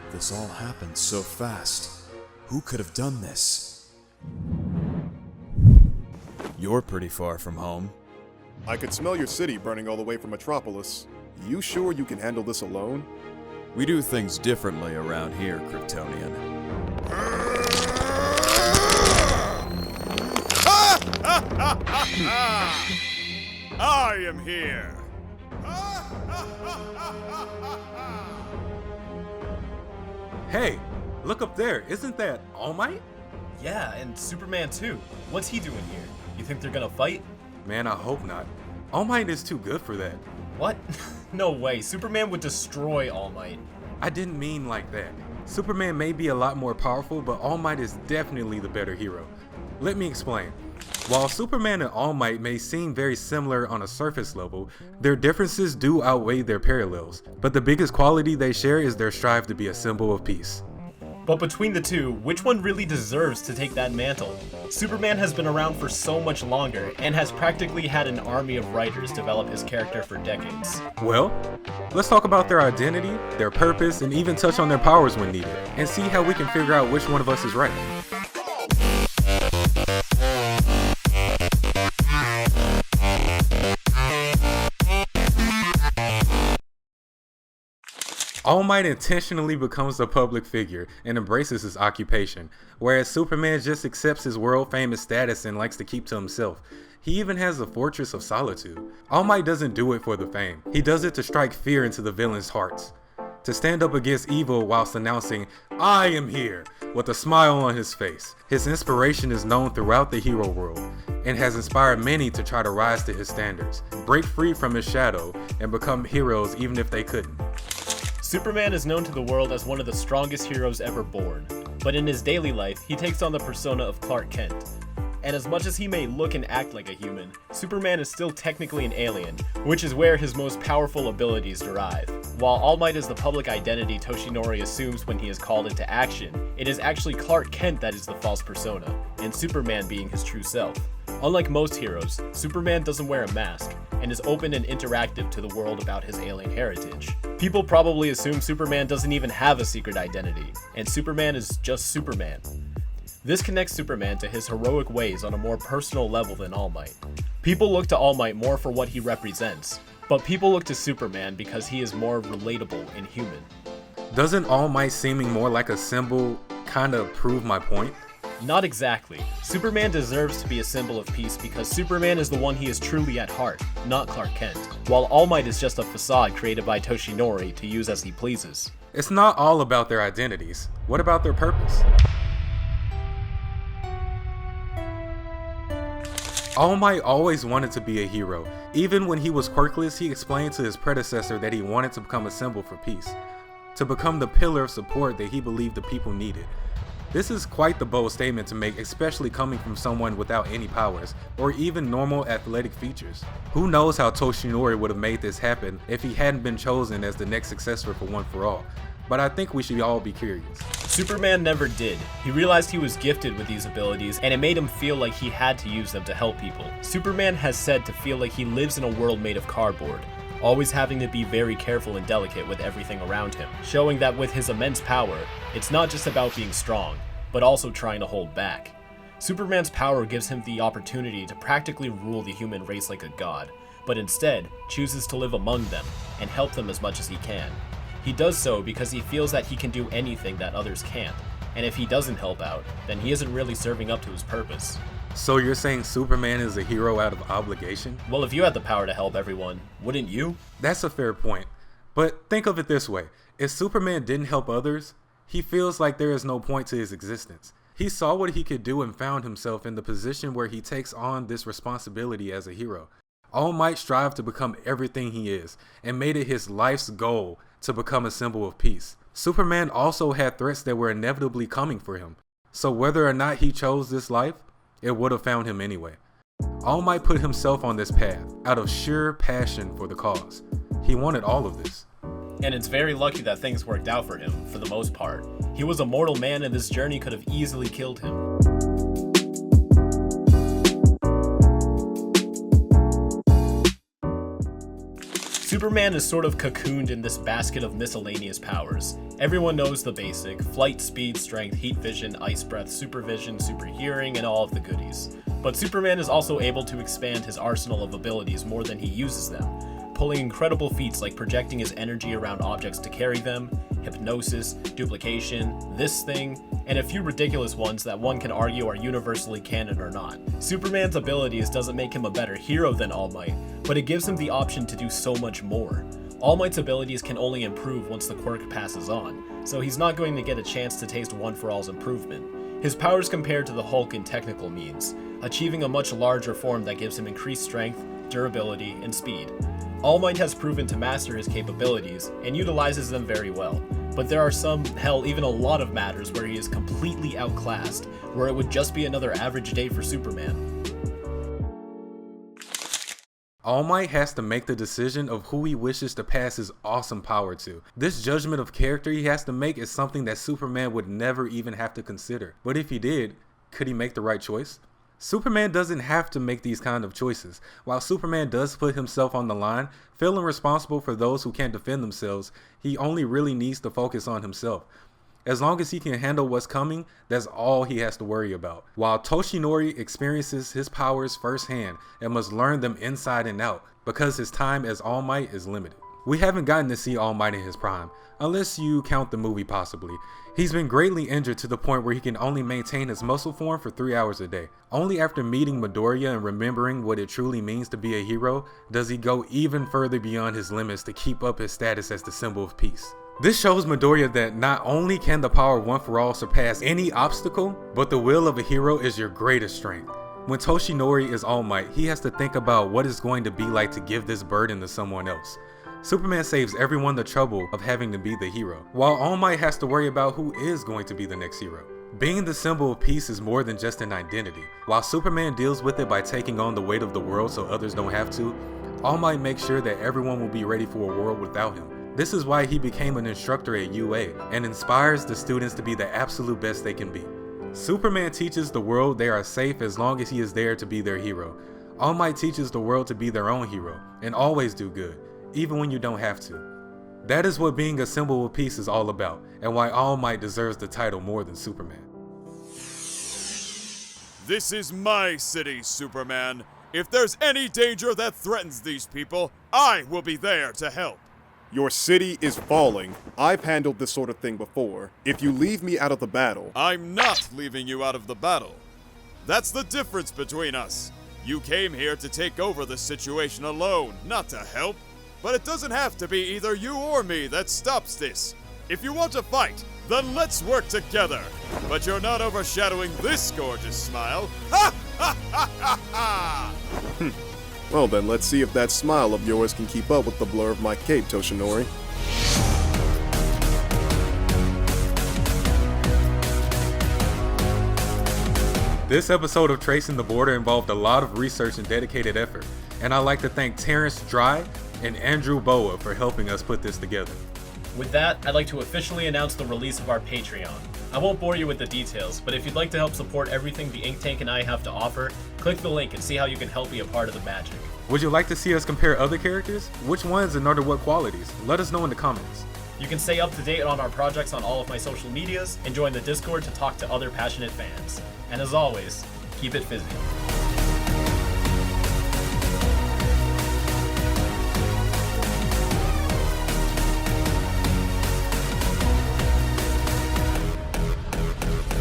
This all happened so fast. Who could have done this? You're pretty far from home. I could smell your city burning all the way from Metropolis. You sure you can handle this alone? We do things differently around here, Kryptonian. I am here! Hey, look up there. Isn't that All Might? Yeah, and Superman too. What's he doing here? You think they're gonna fight? Man, I hope not. All Might is too good for that. What? No way. Superman would destroy All Might. I didn't mean like that. Superman may be a lot more powerful, but All Might is definitely the better hero. Let me explain. While Superman and All Might may seem very similar on a surface level, their differences do outweigh their parallels, but the biggest quality they share is their strive to be a symbol of peace. But between the two, which one really deserves to take that mantle? Superman has been around for so much longer, and has practically had an army of writers develop his character for decades. Well, let's talk about their identity, their purpose, and even touch on their powers when needed, and see how we can figure out which one of us is right. All Might intentionally becomes a public figure and embraces his occupation, whereas Superman just accepts his world-famous status and likes to keep to himself. He even has a fortress of solitude. All Might doesn't do it for the fame. He does it to strike fear into the villains' hearts. To stand up against evil whilst announcing, "I am here," with a smile on his face. His inspiration is known throughout the hero world, and has inspired many to try to rise to his standards, break free from his shadow, and become heroes even if they couldn't. Superman is known to the world as one of the strongest heroes ever born, but in his daily life, he takes on the persona of Clark Kent. And as much as he may look and act like a human, Superman is still technically an alien, which is where his most powerful abilities derive. While All Might is the public identity Toshinori assumes when he is called into action, it is actually Clark Kent that is the false persona, and Superman being his true self. Unlike most heroes, Superman doesn't wear a mask, and is open and interactive to the world about his alien heritage. People probably assume Superman doesn't even have a secret identity, and Superman is just Superman. This connects Superman to his heroic ways on a more personal level than All Might. People look to All Might more for what he represents, but people look to Superman because he is more relatable and human. Doesn't All Might seeming more like a symbol kinda prove my point? Not exactly. Superman deserves to be a symbol of peace because Superman is the one he is truly at heart, not Clark Kent, while All Might is just a facade created by Toshinori to use as he pleases. It's not all about their identities. What about their purpose? All Might always wanted to be a hero. Even when he was quirkless, he explained to his predecessor that he wanted to become a symbol for peace, to become the pillar of support that he believed the people needed. This is quite the bold statement to make, especially coming from someone without any powers, or even normal athletic features. Who knows how Toshinori would have made this happen if he hadn't been chosen as the next successor for One for All, but I think we should all be curious. Superman never did. He realized he was gifted with these abilities, and it made him feel like he had to use them to help people. Superman has said to feel like he lives in a world made of cardboard, always having to be very careful and delicate with everything around him, showing that with his immense power, it's not just about being strong, but also trying to hold back. Superman's power gives him the opportunity to practically rule the human race like a god, but instead chooses to live among them and help them as much as he can. He does so because he feels that he can do anything that others can't, and if he doesn't help out, then he isn't really serving up to his purpose. So you're saying Superman is a hero out of obligation? Well, if you had the power to help everyone, wouldn't you? That's a fair point. But think of it this way. If Superman didn't help others, he feels like there is no point to his existence. He saw what he could do and found himself in the position where he takes on this responsibility as a hero. All Might strived to become everything he is and made it his life's goal to become a symbol of peace. Superman also had threats that were inevitably coming for him. So whether or not he chose this life, it would have found him anyway. All Might put himself on this path out of sheer passion for the cause. He wanted all of this. And it's very lucky that things worked out for him, for the most part. He was a mortal man and this journey could have easily killed him. Superman is sort of cocooned in this basket of miscellaneous powers. Everyone knows the basic: flight, speed, strength, heat vision, ice breath, supervision, super hearing, and all of the goodies. But Superman is also able to expand his arsenal of abilities more than he uses them, pulling incredible feats like projecting his energy around objects to carry them, hypnosis, duplication, this thing, and a few ridiculous ones that one can argue are universally canon or not. Superman's abilities doesn't make him a better hero than All Might, but it gives him the option to do so much more. All Might's abilities can only improve once the quirk passes on, so he's not going to get a chance to taste One for All's improvement. His powers compare to the Hulk in technical means, achieving a much larger form that gives him increased strength, durability, and speed. All Might has proven to master his capabilities and utilizes them very well, but there are some, hell, even a lot of matters where he is completely outclassed, where it would just be another average day for Superman. All Might has to make the decision of who he wishes to pass his awesome power to. This judgment of character he has to make is something that Superman would never even have to consider. But if he did, could he make the right choice? Superman doesn't have to make these kind of choices. While Superman does put himself on the line, feeling responsible for those who can't defend themselves, he only really needs to focus on himself. As long as he can handle what's coming, that's all he has to worry about. While Toshinori experiences his powers firsthand and must learn them inside and out because his time as All Might is limited. We haven't gotten to see All Might in his prime, unless you count the movie possibly. He's been greatly injured to the point where he can only maintain his muscle form for 3 hours a day. Only after meeting Midoriya and remembering what it truly means to be a hero, does he go even further beyond his limits to keep up his status as the symbol of peace. This shows Midoriya that not only can the power of One for All surpass any obstacle, but the will of a hero is your greatest strength. When Toshinori is All Might, he has to think about what it's going to be like to give this burden to someone else. Superman saves everyone the trouble of having to be the hero, while All Might has to worry about who is going to be the next hero. Being the symbol of peace is more than just an identity. While Superman deals with it by taking on the weight of the world so others don't have to, All Might makes sure that everyone will be ready for a world without him. This is why he became an instructor at UA and inspires the students to be the absolute best they can be. Superman teaches the world they are safe as long as he is there to be their hero. All Might teaches the world to be their own hero and always do good, even when you don't have to. That is what being a symbol of peace is all about, and why All Might deserves the title more than Superman. This is my city, Superman. If there's any danger that threatens these people, I will be there to help. Your city is falling. I've handled this sort of thing before. If you leave me out of the battle... I'm not leaving you out of the battle. That's the difference between us. You came here to take over the situation alone, not to help. But it doesn't have to be either you or me that stops this. If you want to fight, then let's work together. But you're not overshadowing this gorgeous smile. Ha ha ha ha ha! Well then, let's see if that smile of yours can keep up with the blur of my cape, Toshinori. This episode of Tracing the Border involved a lot of research and dedicated effort, and I'd like to thank Terrance, Drye, and Andrew Boa for helping us put this together. With that, I'd like to officially announce the release of our Patreon. I won't bore you with the details, but if you'd like to help support everything the Ink Tank and I have to offer, click the link and see how you can help be a part of the magic. Would you like to see us compare other characters? Which ones and under what qualities? Let us know in the comments. You can stay up to date on our projects on all of my social medias and join the Discord to talk to other passionate fans. And as always, keep it fizzy.